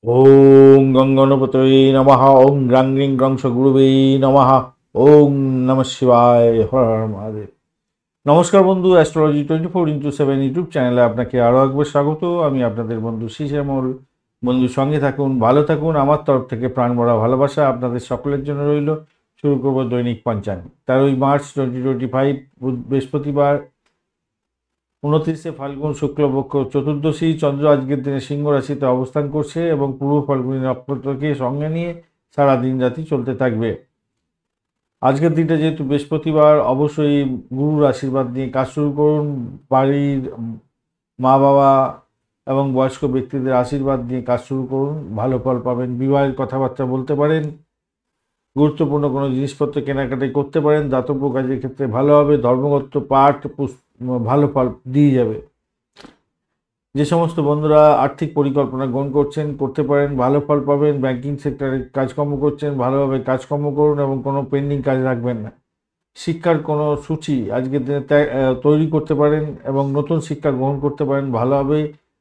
ওং গঙ্গণপতয়ে নমঃ। ওং গ্রাং গ্রিং গ্রং গুরুবে নমঃ। ওং নমঃ শিবায়। হর হর মহাদেব। নমস্কার বন্ধু, অ্যাস্ট্রোলজি 24x7 ইউটিউব চ্যানেলে আপনাকে আরও একবার স্বাগত। আমি আপনাদের বন্ধু শ্যামল। বন্ধুর সঙ্গে থাকুন, ভালো থাকুন। আমার তরফ থেকে প্রাণ ভরা ভালোবাসা আপনাদের সকলের জন্য রইল। শুরু করব দৈনিক পঞ্চাঙ্গ। 13ই মার্চ 2025 বৃহস্পতিবার, 29শে ফাল্গুন শুক্লপক্ষ চতুর্দশী। চন্দ্র আজকের দিনে সিংহ রাশিতে অবস্থান করছে এবং পূর্ব ফাল্গুনী নক্ষত্রকে সঙ্গে নিয়ে সারা দিন রাতি চলতে থাকবে। আজকের দিনটা যেহেতু বৃহস্পতিবার, অবশ্যই গুরুর আশীর্বাদ নিয়ে কাজ শুরু করুন। বাড়ির মা বাবা এবং বয়স্ক ব্যক্তিদের আশীর্বাদ নিয়ে কাজ শুরু করুন, ভালো ফল পাবেন। বিবাহের কথাবার্তা বলতে পারেন, গুরুত্বপূর্ণ কোনো জিনিসপত্র কেনাকাটি করতে পারেন। দাতব্য কাজের ক্ষেত্রে ভালো হবে। ধর্মগত পাঠ ভালো ফল দিয়ে যাবে। যে সমস্ত বন্ধুরা আর্থিক পরিকল্পনা গ্রহণ করছেন, করতে পারেন, ভালো ফল পাবেন। ব্যাংকিং সেক্টরে কাজকর্ম করছেন, ভালোভাবে কাজকর্ম করুন এবং কোনো পেন্ডিং কাজ রাখবেন না। শিক্ষার কোনো সূচি আজকের দিনে তৈরি করতে পারেন এবং নতুন শিক্ষা গ্রহণ করতে পারেন, ভালোভাবে।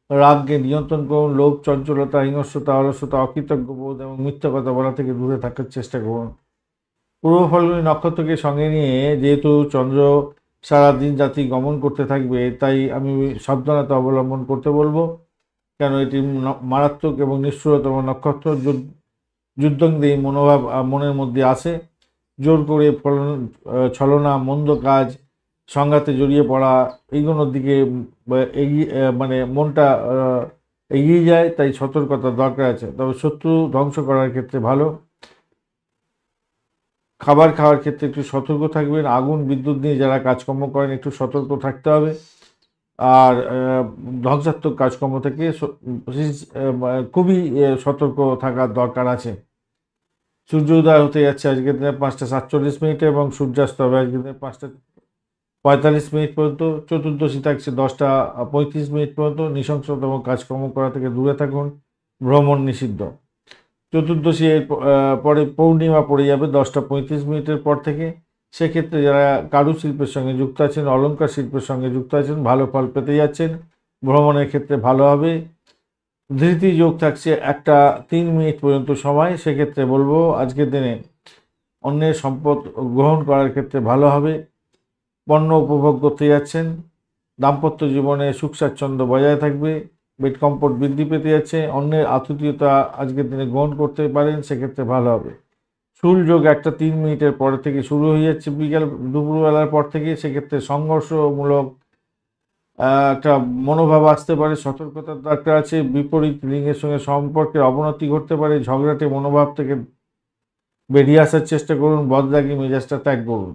রাগকে নিয়ন্ত্রণ করুন। লোভ, চঞ্চলতা, হিংস্রতা, অলসতা, অকৃতজ্ঞ বোধ এবং মিথ্যা কথা বলা থেকে দূরে থাকার চেষ্টা করুন। পূর্ব ফাল্গুনী নক্ষত্রকে সঙ্গে নিয়ে যেহেতু চন্দ্র সারাদিন রাতি গমন করতে থাকবে, তাই আমি সাবধানতা অবলম্বন করতে বলবো। কেন এটি মারাত্মক এবং নিষ্ঠুরতম নক্ষত্র। যুদ্ধংদেহী মনোভাব মনের মধ্যে আসে। জোর করে ছলনা, মন্দ কাজ, সংঘাতে জড়িয়ে পড়া, এইগুলোর দিকে এগিয়ে মানে মনটা এগিয়ে যায়। তাই সতর্কতার দরকার আছে। তবে শত্রু ধ্বংস করার ক্ষেত্রে ভালো। খাবার খাওয়ার ক্ষেত্রে একটু সতর্ক থাকবেন। আগুন বিদ্যুৎ নিয়ে যারা কাজকর্ম করেন একটু সতর্ক থাকতে হবে। আর ধ্বংসাত্মক কাজকর্ম থেকে খুবই সতর্ক থাকার দরকার আছে। সূর্য উদয় হতে যাচ্ছে আজকের দিনে 5টা 47 এবং সূর্যাস্ত হবে আজকের দিনে 5টা 45 পর্যন্ত। চতুর্দশী থাকছে 10টা 35 পর্যন্ত। নৃশংসতম কাজকর্ম করা থেকে দূরে থাকুন। ভ্রমণ নিষিদ্ধ। চতুর্দশী এর পরে পূর্ণিমা পড়ে যাবে 10টা 35 পর থেকে। সেক্ষেত্রে যারা কারুশিল্পের সঙ্গে যুক্ত আছেন, অলংকার শিল্পের সঙ্গে যুক্ত আছেন, ভালো ফল পেতে যাচ্ছেন। ভ্রমণের ক্ষেত্রে ভালো হবে। ধৃতি যোগ থাকছে 1টা 3 পর্যন্ত সময়। সেক্ষেত্রে বলবো আজকের দিনে অন্যের সম্পদ গ্রহণ করার ক্ষেত্রে ভালো হবে। পণ্য উপভোগ করতে যাচ্ছেন। দাম্পত্য জীবনে সুখ স্বাচ্ছন্দ্য বজায় থাকবে। বেড কমফোর্ট বৃদ্ধি পেতে যাচ্ছে। অন্যের আতিথেয়তা আজকের দিনে গ্রহণ করতে পারেন, সেক্ষেত্রে ভালো হবে। শুল যোগ 1টা 3 পরে থেকে শুরু হয়ে যাচ্ছে দুপুরবেলার পর থেকে। সেক্ষেত্রে সংঘর্ষমূলক একটা মনোভাব আসতে পারে, সতর্কতার দরকার আছে। বিপরীত লিঙ্গের সঙ্গে সম্পর্কের অবনতি ঘটতে পারে। ঝগড়াটে মনোভাব থেকে বেরিয়ে আসার চেষ্টা করুন। বদরাগী মেজাজটা ত্যাগ করুন।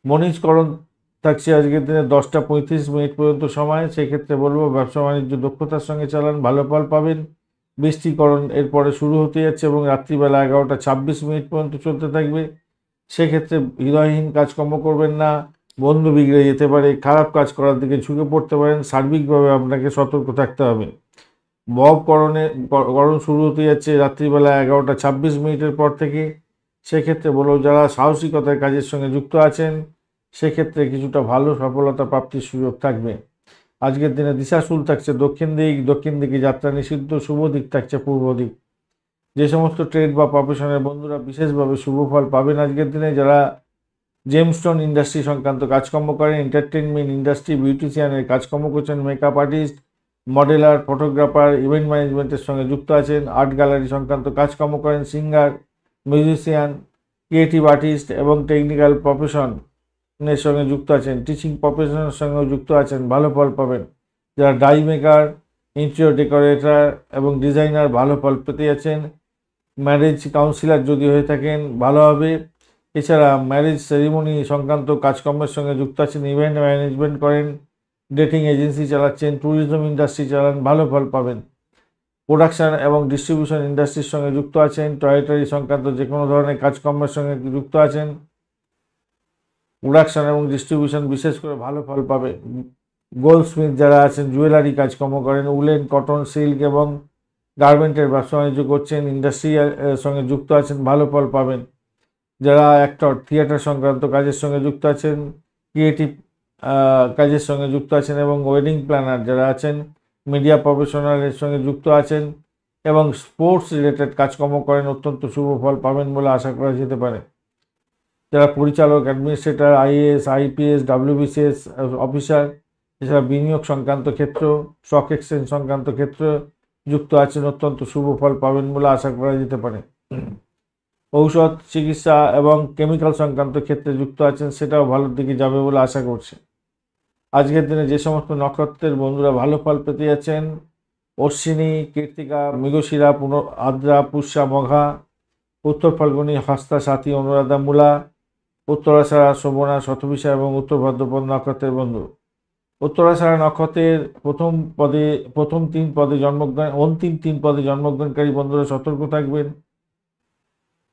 মনীষকরণ থাকছে আজকের দিনে 10টা 35 পর্যন্ত সময়। সেক্ষেত্রে বলবো ব্যবসা বাণিজ্য দক্ষতার সঙ্গে চালান, ভালো ফল পাবেন। বৃষ্টিকরণ এরপরে শুরু হতে যাচ্ছে এবং রাত্রিবেলা 11টা 26 পর্যন্ত চলতে থাকবে। সেক্ষেত্রে হৃদয়হীন কাজকর্ম করবেন না, বন্ধু বিগড়ে যেতে পারে। খারাপ কাজ করার দিকে ঝুঁকে পড়তে পারেন। সার্বিকভাবে আপনাকে সতর্ক থাকতে হবে। করণ শুরু হতে যাচ্ছে রাত্রিবেলা 11টা 26 পর থেকে। সেক্ষেত্রে বলবো যারা সাহসিকতার কাজের সঙ্গে যুক্ত আছেন, সেক্ষেত্রে কিছুটা ভালো সফলতা প্রাপ্তির সুযোগ থাকবে। আজকের দিনে দিশাশুল থাকছে দক্ষিণ দিক। দক্ষিণ দিকে যাত্রা নিষিদ্ধ। শুভ দিক থাকছে পূর্ব দিক। যে সমস্ত ট্রেড বা প্রফেশনের বন্ধুরা বিশেষভাবে শুভ ফল পাবেন আজকের দিনে। যারা জেমস্টোন ইন্ডাস্ট্রি সংক্রান্ত কাজকর্ম করেন, এন্টারটেনমেন্ট ইন্ডাস্ট্রি, বিউটিশিয়ানের কাজকর্ম করছেন, মেকআপ আর্টিস্ট, মডেলার, ফটোগ্রাফার, ইভেন্ট ম্যানেজমেন্টের সঙ্গে যুক্ত আছেন, আর্ট গ্যালারি সংক্রান্ত কাজকর্ম করেন, সিঙ্গার, মিউজিশিয়ান, ক্রিয়েটিভ আর্টিস্ট এবং টেকনিক্যাল প্রফেশনের সঙ্গে যুক্ত আছেন, টিচিং প্রফেশনের সঙ্গেও যুক্ত আছেন, ভালো ফল পাবেন। যারা ডাই মেকার, ইন্টেরিয়র ডেকোরেটর এবং ডিজাইনার, ভালো ফল পেতে যাচ্ছেন। ম্যারেজ কাউন্সিলর যদি হয়ে থাকেন, ভালো হবে। এছাড়া ম্যারেজ সেরিমনি সংক্রান্ত কাজকর্মের সঙ্গে যুক্ত আছেন, ইভেন্ট ম্যানেজমেন্ট করেন, ডেটিং এজেন্সি চালাচ্ছেন, ট্যুরিজম ইন্ডাস্ট্রি চালান, ভালো ফল পাবেন। প্রোডাকশন এবং ডিস্ট্রিবিউশন ইন্ডাস্ট্রির সঙ্গে যুক্ত আছেন, টয়টারি সংক্রান্ত যে কোনো ধরনের কাজকর্মের সঙ্গে যুক্ত আছেন, প্রোডাকশন এবং ডিস্ট্রিবিউশন বিশেষ করে ভালো ফল পাবে। গোল্ডস্মিথ যারা আছেন, জুয়েলারি কাজকর্ম করেন, উলেন, কটন, সিল্ক এবং গার্মেন্টের ব্যবসা বাণিজ্য করছেন, ইন্ডাস্ট্রির সঙ্গে যুক্ত আছেন, ভালো ফল পাবেন। যারা অ্যাক্টর, থিয়েটার সংক্রান্ত কাজের সঙ্গে যুক্ত আছেন, ক্রিয়েটিভ কাজের সঙ্গে যুক্ত আছেন এবং ওয়েডিং প্ল্যানার যারা আছেন, মিডিয়া প্রফেশনালের সঙ্গে যুক্ত আছেন, এবং স্পোর্টস রিলেটেড কাজকর্ম করেন অত্যন্ত শুভ ফল পাবেন বলে আশা করা যেতে পারে। যারা পরিচালক, administrator, IAS, IPS, WBCS officer, এছাড়া বিনিয়োগ সংক্রান্ত ক্ষেত্র, স্টক এক্সচেঞ্জ সংক্রান্ত ক্ষেত্র যুক্ত আছেন অত্যন্ত শুভ ফল পাবেন বলে আশা করা যেতে পারে। ঔষধ, চিকিৎসা এবং কেমিক্যাল সংক্রান্ত ক্ষেত্রে যুক্ত আছেন সেটাও ভালোর দিকে যাবে বলে আশা করছে। আজকের দিনে যে সমস্ত নক্ষত্রের বন্ধুরা ভালো ফল পেতে যাচ্ছেন: অশ্বিনী, কৃত্তিকা, মৃগশিরা, আদ্রা, পুষ্যা, মঘা, উত্তর ফাল্গুনী, হস্তা, সাথী, অনুরাধা, মূলা, উত্তরাষাঢ়া, শোভনা, শতভিষা এবং উত্তর ভাদ্রপদ নক্ষত্রের বন্ধু। উত্তরাষাঢ়া নক্ষত্রের অন্তিম তিন পদে জন্মগ্রহণকারী বন্ধুরা সতর্ক থাকবেন।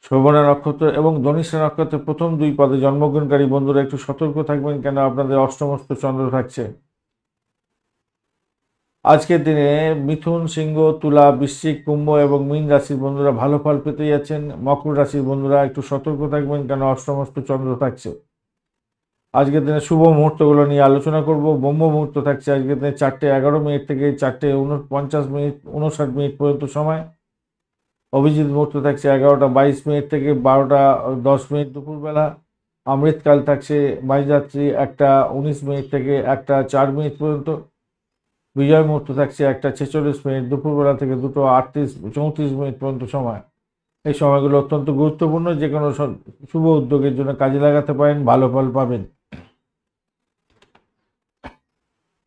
শোভনা নক্ষত্র এবং ধনিষ্ঠা নক্ষত্রের প্রথম 2 পদে জন্মগ্রহণকারী বন্ধুরা একটু সতর্ক থাকবেন, কেন আপনাদের অষ্টমস্ত চন্দ্র থাকছে। আজকের দিনে মিথুন, সিংহ, তুলা, বৃশ্চিক, কুম্ভ এবং মীন রাশির বন্ধুরা ভালো ফল পেতে যাচ্ছেন। মকর রাশির বন্ধুরা একটু সতর্ক থাকবেন, কেন অষ্টমস্ত চন্দ্র থাকছে। আজকের দিনে শুভ মুহূর্তগুলো নিয়ে আলোচনা করব। ব্রহ্ম মুহূর্ত থাকছে আজকের দিনে 4:11 থেকে 4:59 পর্যন্ত সময়। অভিজিৎ মুহূর্ত থাকছে 11:22 থেকে 12:10 দুপুরবেলা। অমৃতকাল থাকছে মাঝরাত্রি 1:19 থেকে 1:04 পর্যন্ত। বিজয় মুহূর্ত থাকছে 1:46 দুপুরবেলা থেকে 2:34 পর্যন্ত সময়। এই সময়গুলো অত্যন্ত গুরুত্বপূর্ণ, যে কোনো শুভ উদ্যোগের জন্য কাজে লাগাতে পারেন, ভালো ফল পাবেন।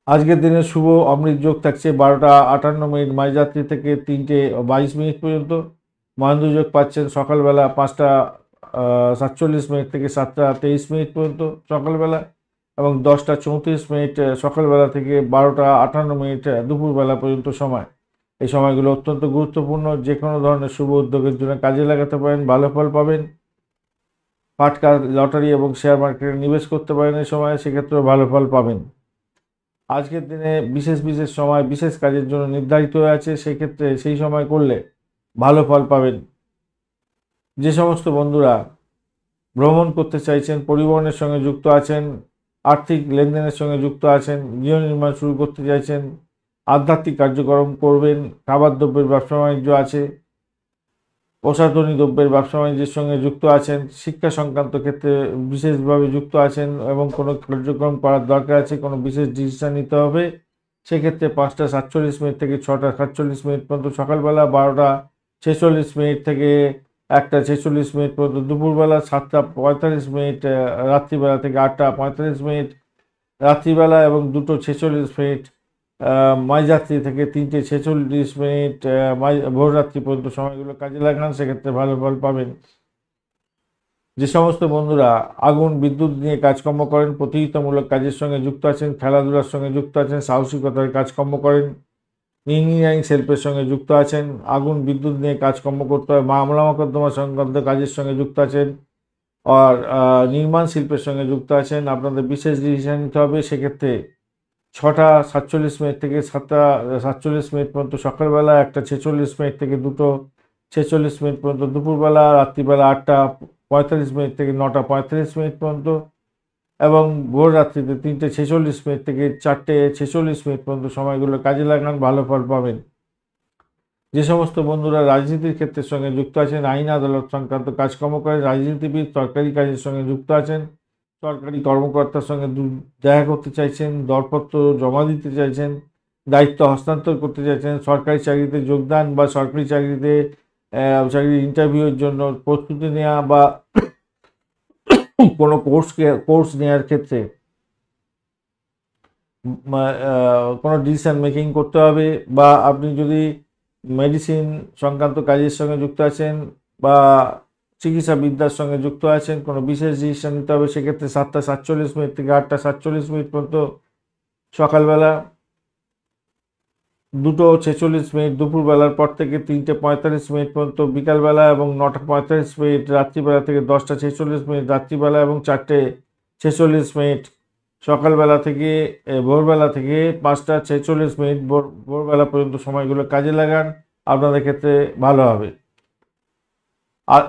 আজকের দিনে শুভ অমৃত যোগ থাকছে 12:58 মাঝরাত্রি থেকে 3:22 পর্যন্ত। মহেন্দ্র যোগ পাচ্ছেন সকালবেলা 5:47 থেকে 7:23 পর্যন্ত সকালবেলা, এবং 10:34 সকালবেলা থেকে 12:58 দুপুরবেলা পর্যন্ত সময়। এই সময়গুলো অত্যন্ত গুরুত্বপূর্ণ, যে কোনো ধরনের শুভ উদ্যোগের জন্য কাজে লাগাতে পারেন, ভালো ফল পাবেন। ফাটকা, লটারি এবং শেয়ার মার্কেটে নিবেশ করতে পারেন এই সময়, সেক্ষেত্রেও ভালো ফল পাবেন। আজকের দিনে বিশেষ সময় বিশেষ কাজের জন্য নির্ধারিত হয়ে আছে, সেক্ষেত্রে সেই সময় করলে ভালো ফল পাবেন। যে সমস্ত বন্ধুরা ভ্রমণ করতে চাইছেন, পরিবহনের সঙ্গে যুক্ত আছেন, আর্থিক লেনদেনের সঙ্গে যুক্ত আছেন, গৃহ নির্মাণ শুরু করতে চাইছেন, আধ্যাত্মিক কার্যক্রম করবেন, খাবার দ্রব্যের ব্যবসা বাণিজ্য আছে, প্রসাধনী দ্রব্যের ব্যবসা বাণিজ্যের সঙ্গে যুক্ত আছেন, শিক্ষা সংক্রান্ত ক্ষেত্রে বিশেষভাবে যুক্ত আছেন এবং কোনো কার্যক্রম করার দরকার আছে, কোনো বিশেষ ডিসিশন নিতে হবে, সেক্ষেত্রে 5:47 থেকে 6:47 পর্যন্ত সকালবেলা, 12:46 থেকে 1:46 পর্যন্ত দুপুরবেলা, 7:45 রাত্রিবেলা থেকে 8:45 রাত্রিবেলা, এবং 2:46 মাঝরাত্রি থেকে 3:46 ভোররাত্রি পর্যন্ত সময়গুলো কাজে লাগান, সেক্ষেত্রে ভালো ফল পাবেন। যে সমস্ত বন্ধুরা আগুন, বিদ্যুৎ নিয়ে কাজকর্ম করেন, প্রতিযোগিতামূলক কাজের সঙ্গে যুক্ত আছেন, খেলাধুলার সঙ্গে যুক্ত আছেন, সাহসিকতার কাজকর্ম করেন, ইঞ্জিনিয়ারিং শিল্পের সঙ্গে যুক্ত আছেন, আগুন বিদ্যুৎ নিয়ে কাজকর্ম করতে হয়, মামলা মোকদ্দমা সংক্রান্ত কাজের সঙ্গে যুক্ত আছেন, আর নির্মাণ শিল্পের সঙ্গে যুক্ত আছেন, আপনাদের বিশেষ ডিসিশন নিতে হবে। সেক্ষেত্রে 6:47 থেকে 7:47 পর্যন্ত সকালবেলা, 1:46 থেকে 2:46 পর্যন্ত দুপুরবেলা, রাত্রিবেলা 8:45 থেকে 9:35 পর্যন্ত, এবং ভোর রাত্রিতে 3:46 থেকে 4:46 পর্যন্ত সময়গুলো কাজে লাগান, ভালো ফল পাবেন। যে সমস্ত বন্ধুরা রাজনীতির ক্ষেত্রের সঙ্গে যুক্ত আছেন, আইন আদালত সংক্রান্ত কাজকর্ম করেন, রাজনীতিবিদ, সরকারি কাজের সঙ্গে যুক্ত আছেন, সরকারি কর্মকর্তার সঙ্গে দেখা করতে চাইছেন, দরপত্র জমা দিতে চাইছেন, দায়িত্ব হস্তান্তর করতে চাইছেন, সরকারি চাকরিতে যোগদান বা সরকারি চাকরির ইন্টারভিউয়ের জন্য প্রস্তুতি নেওয়া, বা কোনো কোর্স নেওয়ার ক্ষেত্রে কোনো ডিসিশন মেকিং করতে হবে, বা আপনি যদি মেডিসিন সংক্রান্ত কাজের সঙ্গে যুক্ত আছেন বা চিকিৎসা বিদ্যার সঙ্গে যুক্ত আছেন, কোনো বিশেষ ডিসিশন নিতে হবে, সেক্ষেত্রে 7:47 থেকে 8:47 পর্যন্ত সকালবেলা, 2:46 দুপুরবেলার পর থেকে 3:45 পর্যন্ত বিকালবেলা, এবং 9:45 রাত্রিবেলা থেকে 10:46 রাত্রিবেলা, এবং 4:46 সকালবেলা থেকে ভোরবেলা থেকে 5:46 ভোরবেলা পর্যন্ত সময়গুলো কাজে লাগান, আপনাদের ক্ষেত্রে ভালো হবে। আর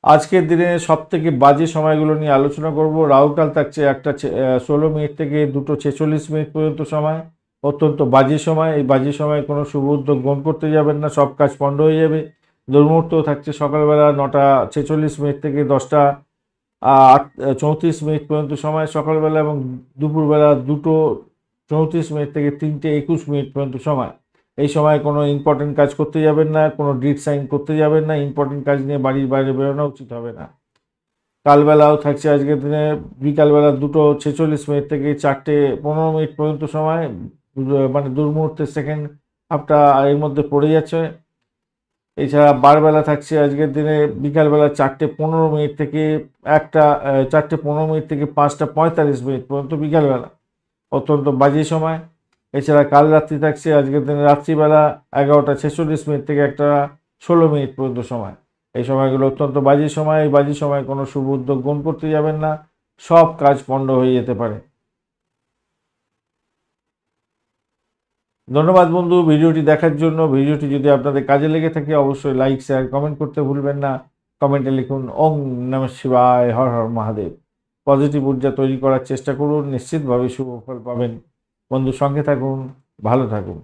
আজকের দিনে সব থেকে বাজে সময়গুলো নিয়ে আলোচনা করব। রাহুকাল থাকছে 1:16 থেকে 2:46 পর্যন্ত সময়, অত্যন্ত বাজে সময়। এই বাজে সময় কোনো শুভ উদ্যোগ গ্রহণ করতে যাবেন না, সব কাজ পণ্ড হয়ে যাবে। দুর্মুহূর্ত থাকছে সকালবেলা 9:46 থেকে 10:34 পর্যন্ত সময় সকালবেলা, এবং দুপুরবেলা 2:34 থেকে 3:21 পর্যন্ত সময়। এই সময় কোনো ইম্পর্টেন্ট কাজ করতে যাবেন না, কোনো ডিড সাইন করতে যাবেন না, ইম্পর্টেন্ট কাজ নিয়ে বাড়ির বাইরে বেরোনো উচিত হবে না। কালবেলাও থাকছে আজকের দিনে বিকালবেলা 2:46 থেকে 4:15 পর্যন্ত সময়, মানে দুর্মুহূর্তের সেকেন্ড হাফটা এর মধ্যে পড়ে যাচ্ছে। এছাড়া বারবেলা থাকছে আজকের দিনে বিকালবেলা 4:15 থেকে 4:15 থেকে 5:45 পর্যন্ত বিকালবেলা, অত্যন্ত বাজে সময়। এছাড়া কাল রাত্রি থাকছে আজকের দিনে রাত্রিবেলা 11:46 থেকে 1:16 পর্যন্ত সময়। এই সময়গুলো অত্যন্ত বাজে সময়। এই বাজে সময় কোনো শুভ উদ্যোগ গ্রহণ করতে যাবেন না, সব কাজ পণ্ড হয়ে যেতে পারে। ধন্যবাদ বন্ধু ভিডিওটি দেখার জন্য। ভিডিওটি যদি আপনাদের কাজে লেগে থাকে অবশ্যই লাইক, শেয়ার, কমেন্ট করতে ভুলবেন না। কমেন্টে লিখুন ওং নমঃ শিবায়, হর হর মহাদেব। পজিটিভ ঊর্জা তৈরি করার চেষ্টা করুন, নিশ্চিতভাবে শুভ ফল পাবেন। বন্ধু সঙ্গে থাকুন, ভালো থাকুন।